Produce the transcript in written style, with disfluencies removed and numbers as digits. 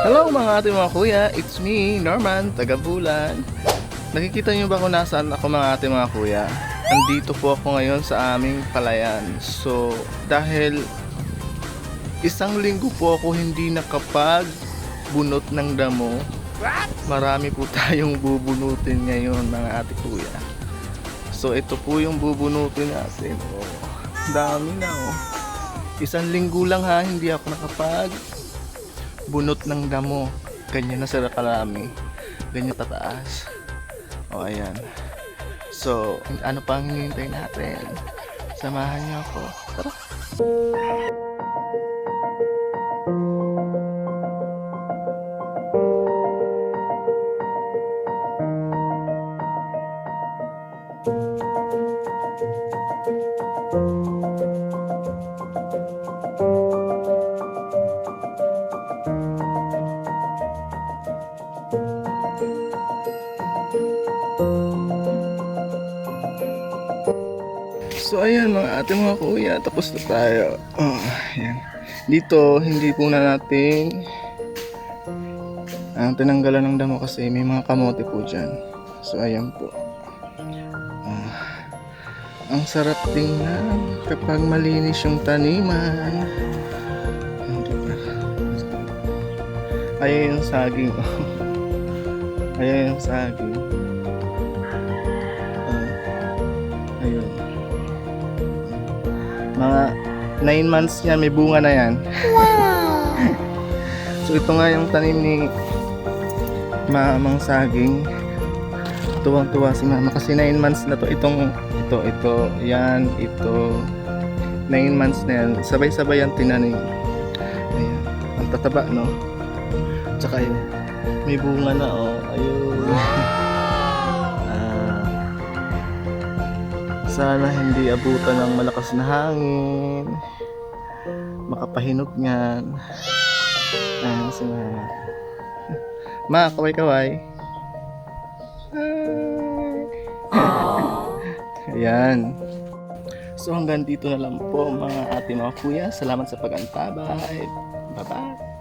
Hello mga ate mga kuya, it's me, Norman, taga Bulan. Nakikita niyo ba kung nasaan ako mga ate mga kuya? Andito po ako ngayon sa aming palayan. So, dahil isang linggo po ako hindi nakapagbunot ng damo, marami po tayong bubunutin ngayon mga ate kuya. So, ito po yung bubunutin natin. Oh, dami na oh. Isang linggo lang ha, hindi ako bunot ng damo. Ganyan na sila karami, ganyan tataas. O ayan. So ano pang hinihintay natin? Samahan niyo ako, tara. So ayan mga ate mga kuya, tapos na tayo. Oh, ayan. Dito hindi po na natin tinanggalan ng damo kasi may mga kamote po dyan. So ayan po. Ang sarap tingnan kapag malinis yung taniman. Diba? Ayan yung saging. Ayan yung saging. Ayun. Mga 9 months yan, may bunga na yan. Wow! So ito nga yung tanim ni Mamang Saging. Tuwang-tuwa si Mama kasi 9 months na to. Ito, yan, ito. 9 months na yan. Sabay-sabay yan tinanim. Ayan. Ang tataba, no? Tsaka yun, may bunga na, oh. Ayun. Sana hindi abutan ng malakas na hangin, makapahinog niyan. Ayan si Mama. Ma, kaway-kaway. Ayan. So hanggang dito na lang po mga ate mga kuya. Salamat sa pag-antabay. Bye-bye.